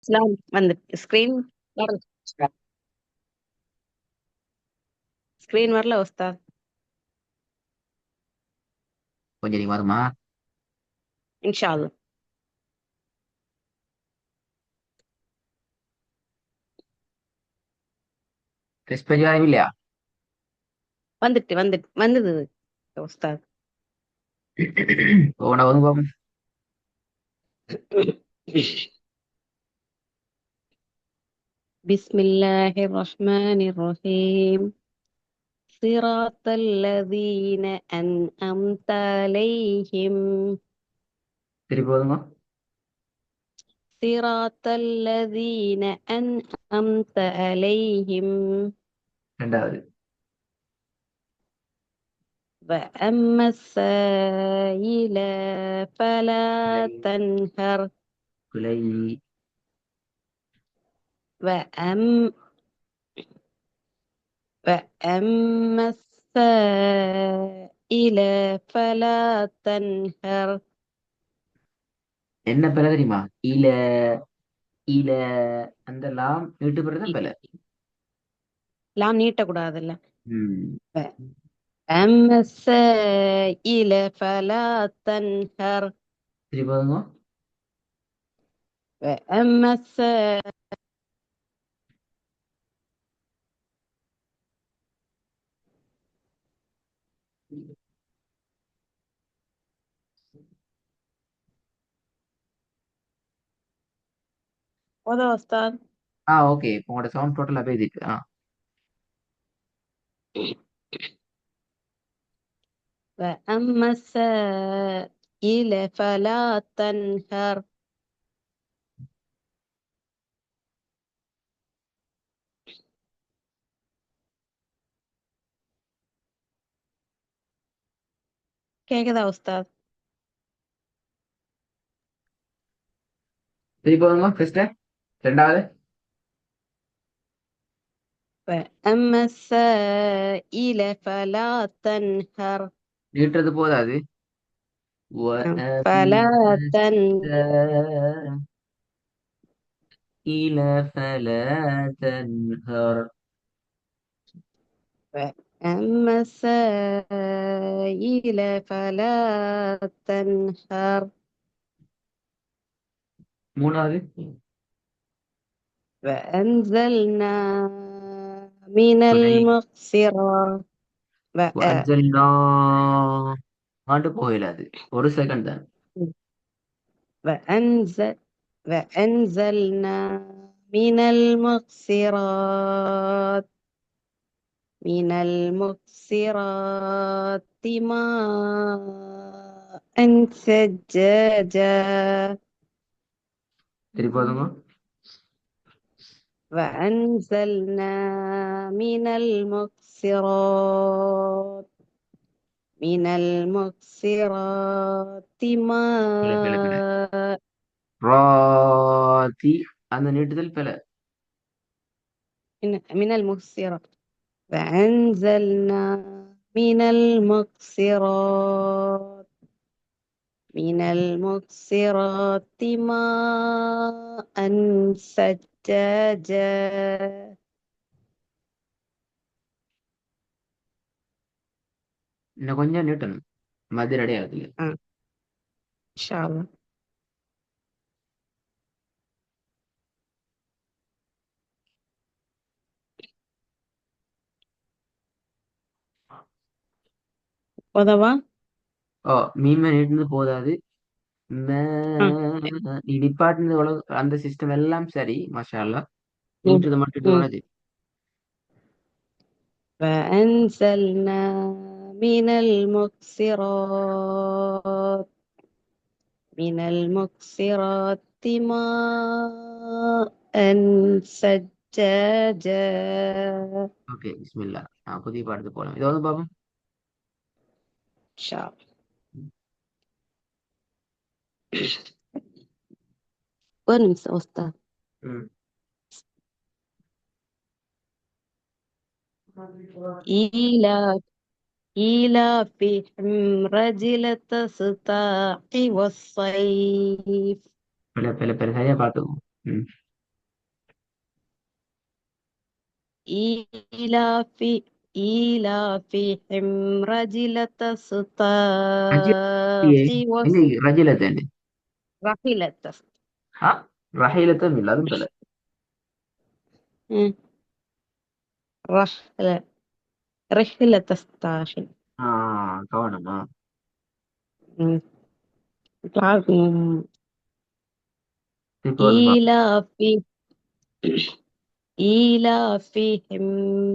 இஸ்லாம் வந்து screen screen வரல உஸ்தாத். கொஞ்சம் நீ வருமா? இன்ஷா அல்லாஹ். டெஸ்ட் പരിപാടി இல்லையா? வந்துட்டு வந்தது உஸ்தாத். போன வந்து பாப்போம். பிஸ்மில்லாஹிர் ரஹ்மானிர் ரஹீம். صراط الذين أنعمت عليهم. திருப்பி போதுங்க. صراط الذين أنعمت عليهم. ரெண்டாவது. وأما السائل فلا குலை. تنهر. குலை. وأم وأما السائل فلا تنهر. என்ன பிழை தெரியுமா? இல. இல. அந்த லாம் நீட்டு தான் பிழை. லாம் நீட்டக்கூடாதுல்ல. ம். وأما السائل فلا تنهر. திருப்பி போதுங்க. وأما السائل وضع أستاذ. ஓகே, இப்போ உங்களோட சவுண்ட் டோட்டலா பேசிட்டு وأما السائل فلا تنهر. கேக்குதா உஸ்தாத்? திருப்பி போதுங்க. ஃபர்ஸ்ட் ரெண்டாவது. وأما السائل فلا تنهر. நீட்டுறது போதாது. فلا وأما تنهر. السائل فلا تنهر. وأما السائل فلا تنهر. மூணாவது. وأنزلنا من குலை. المقصرة. وأنزلنا ஆண்டு போயிடாது. ஒரு செகண்ட் தான். وأنزل وأنزلنا من المقصرات ماء ثجاجا. திருப்பி போதுங்க. وأنزلنا من المقصرات பிழை பிழை பிழை. ماء. ராத்தி அந்த நீட்டுதல் பிழை. من المقصرات. وأنزلنا من المقصرات ماء ثجاجا. இன்னும் கொஞ்சம் நீட்டணும். மதுரை அடையாளத்துல. إن شاء الله. உதவா. ஓ, மீன் நீட்டுனது போதாது. ம், நீ நிப்பாட்டினது அந்த சிஸ்டம் எல்லாம் சரி, மாஷா அல்லாஹ். ம், நீட்டுறது மட்டும் ம். இதுவானது. فأنزلنا من المقصرات ماء ثجاجا. ஓகே, பிஸ்மில்லா. புதிய பாடத்து போலாம். இது வந்து பாப்போம். إن شاء الله. ونمسى أستاذ. ம். إيلاف إيلافهم رجلة الشتاء والصيف. பிள்ளை பிள்ளை பிள்ளை சரியா பார்த்துக்கோ. ம். إيلاف إيلافهم رجلة ரஜினியே الصيف எங்க ரஜிலத்தேன் رحلة ஆ ரஹீலத்தும் இல்ல அதுவும் பிள்ளை رحلة رحلة الساحل ஆ கவனமா م. இப்போது إيلاف إيلافهم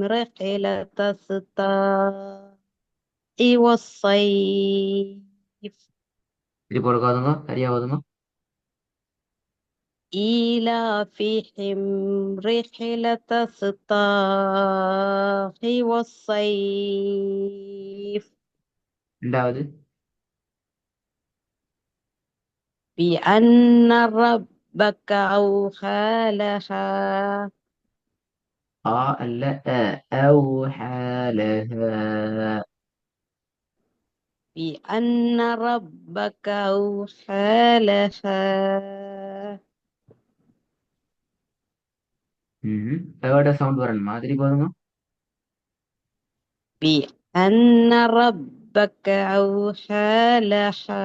رحلة الشتاء والصيف திருப்பி ஒரு காதுங்க சரியா ஓதுங்க إيلافهم رحلة الشتاء والصيف ரெண்டாவது بأن ربك أوحى لها ஆ அல்ல أوحالها بأن ربك أوحى لها தேர்ட சவுண்ட் வரணும் மாதிரி போதுங்க بأن ربك أوحى لها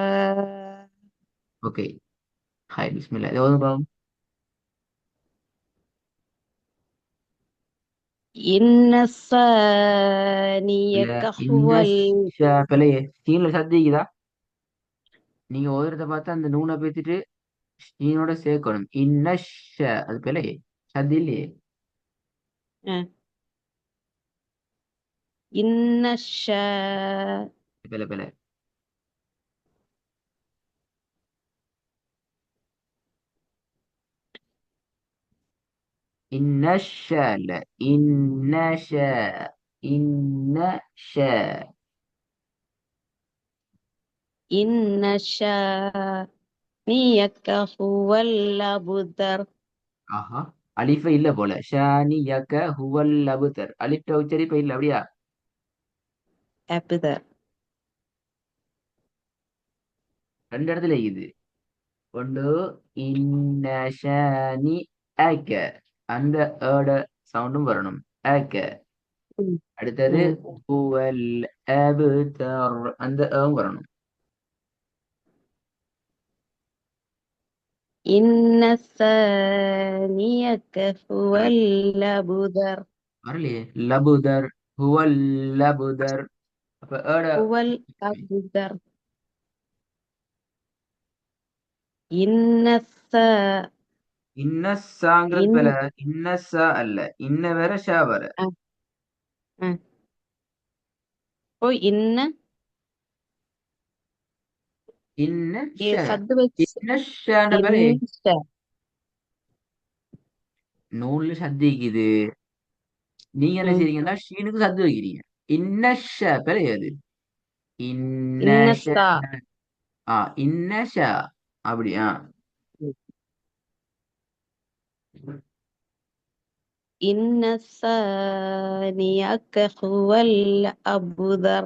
ஓகே ஹாய் பிஸ்மில்லா இது ஓதுங்க பாவம் إن இல்ல الثانيك هو இன்ன பிள்ளையே சீன்ல சத்திக்குதா நீங்க ஓதுறத பார்த்தா அந்த நூனை பேத்துட்டு சீனோட சேர்க்கணும் இன்ன அது பிள்ளையே சத்தி இல்லையே آه. إن பிள்ளை பிள்ளை إن لا إن إن إن شانئك هو الأبتر ஆஹா அலிஃப இல்ல போல ஷானி யக ஹுவல் அபுதர் அலிஃப்ட உச்சரிப்ப இல்ல அப்படியா أبتر ரெண்டு இடத்துல இது ஒன்று இன்ன ஷானி ஆக்க அந்த ஏட சவுண்டும் வரணும் ஆக்க அடுத்தது م. ஹுவல் அபுதர் அந்த ஏவும் வரணும் إن ثانيك هو வரல الأبتر வரலையே லபுதர் ஹுவல் லபுதர் அப்ப ஏட هو الأبتر إن இன்னஸ்ஸாங்கிறது إن போல இன்னஸ்ஸா அல்ல இன்ன வேற ஷா வேற أه. أه. ஓ இன்ன இன்ன ஷ சத்து வச்சு இன்னஷான போல இன்ன நூல்ல சத்திக்குது நீங்க என்ன ம் செய்றீங்கன்னா ஷீனுக்கு சத்து வைக்கிறீங்க இன்னஷ போல அது இன்னஷ இன்னஸ்தா இன்னஷ அப்படியா இன்ன ثانيك هو الأبتر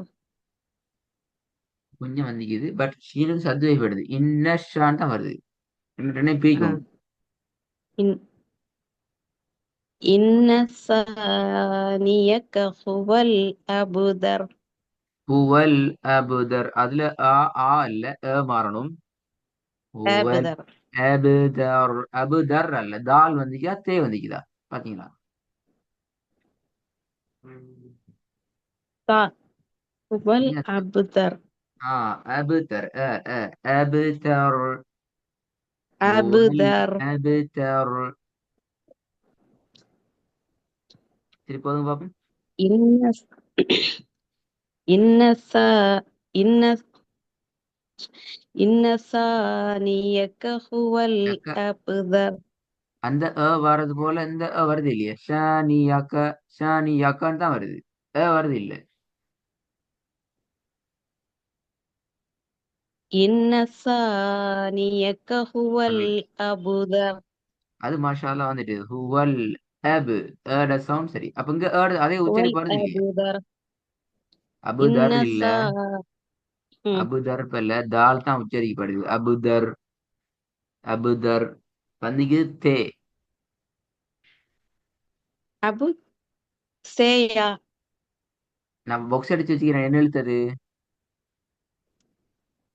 கொஞ்சம் வந்திக்குது பட் ஷீனுக்கு சத்து வைப்படுது இன்னஷான் தான் வருது ரெண்டையும் ஆ பிரிக்கும் இன் இன்ன ثانيك هو الأبتر ஹுவல் அபுதர் அதுல ஆ இல்ல மாறணும் ஹுவல் أبتر அபுதர் அபுதர் அல்ல தால் வந்துக்குதா தே வந்துக்குதா பாத்தீங்களா طا هو நீங்க الأبتر அபுதர் அபுதர் ஹுவல் أبتر அபுதர் திருப்பதும் பாப்போம் இன்ன இன்ன இன்ன இன்ன ثانيك هو யக்க الأبتر அந்த வர்றது போல இந்த வருது இல்லையா ஷானி யாக்கான்னு தான் வருது வருது இல்ல إن ثانيك هو வரல الأبتر அது மாஷால்லா வந்துட்டு ஹுவல் அபு ஏட சவுண்ட் சரி அப்ப இங்க அதே هو உச்சரிப்பு வருது இல்லையா الأبتر அபுதர் إن இல்ல م. அபுதர் இல்ல தால் தான் உச்சரிக்கப்படுது அபுதர் வந்துக்கு தே أبو சேயா. நான் பாக்ஸ் அடிச்சு வச்சுக்கிறேன், என்ன எழுத்தது?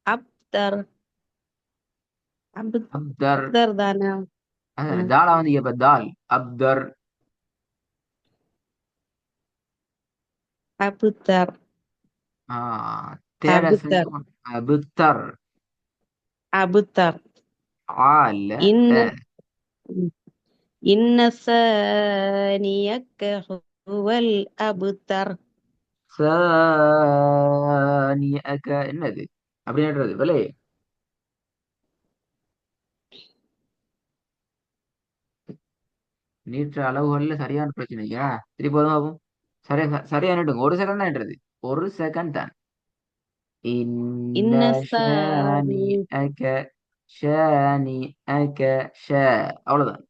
அப்தர். அபு அப்தர். அப்தர் தானே. ம். தாலா வந்து இப்ப தால். அப்தர். அபுத்தர். தேட அபுத்தர். சேர்க்கணும். அபுத்தர். அபுத்தர். ஆ இல்ல. த. இன்ன இன்ன சானியக்க ஹுவல் அபுத்தர். சானியக என்னது அப்படின்றது விலை. நீற்ற அளவுகள்ல சரியான பிரச்சனையா? சரி போதும் ஆகும். சரியா சரியானுட்டுங்க, ஒரு செகண்ட் தான்ன்றது. ஒரு செகண்ட் தான். இன்ன இன்ன ஷானி சானி அக. ஷானி அக. ஷ. அவ்வளவுதான்.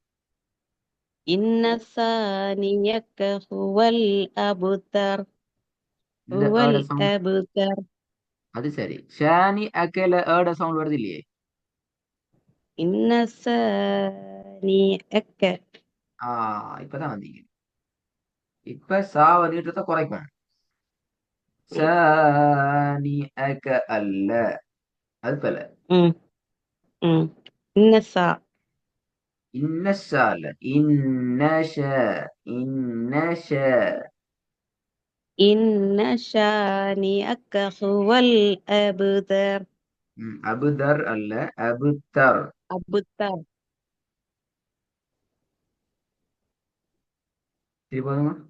இன்ன சானியக்க ஹுவல் அபுத்தர். இந்த ஹுவல் ஏட சவுண்ட். அபுத்தர். அது சரி, ஷானி அக்கேல ஏட சவுண்ட் வருது இல்லையே. இன்ன சானியக்க. இப்பதான் வந்தீங்க. இப்ப சாவ நீட்டத்தை குறைக்கணும். ம். சானி அக அல்ல. அது போல. ம். ம். இன்ன சா. இன்னஷா இல்ல. இன்னஷ. இன்னஷ. இன்ன ஷானியக்க ஹுவல் அபுத்தர். அபுதர் அல்ல. அபுத்தர். அபுத்தர். சரி போதுமா?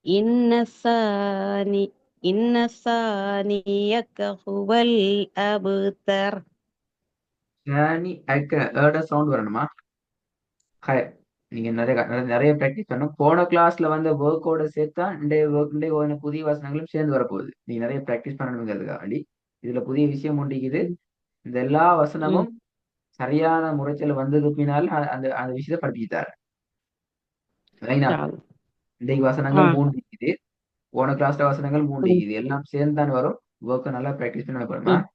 இன்ன சானி இன்ன சானியக்க ஹுவல் அபுத்தர். ஷானி அக்க ஏட சவுண்ட் வரணுமா? ஹாய். நீங்க நிறைய நிறைய ப்ராக்டிஸ் பண்ணணும். போன கிளாஸ்ல வந்த ஒர்க்கோட சேர்த்தா இன்றைய ஒர்க் இன்றைய புதிய வசனங்களும் சேர்ந்து வரப்போகுது. நீங்க நிறைய ப்ராக்டிஸ் பண்ணணுங்கிறதுக்காண்டி இதுல புதிய விஷயம் ஒன்றிக்குது. ம். இந்த எல்லா ம். வசனமும் சரியான முறைச்சல வந்தது பின்னால் அந்த அந்த விஷயத்தை படிச்சுட்டாரு. ரைனா. சால். இன்றைக்கு ஆ. வசனங்கள் மூன்று இருக்குது. போன கிளாஸ்ல வசனங்கள் மூன்று ம். இருக்குது. எல்லாம் சேர்ந்து தான் வரும். ஒர்க்கை நல்லா ப்ராக்டிஸ் பண்ண போறோமா? ம்.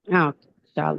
ஆ. சால்.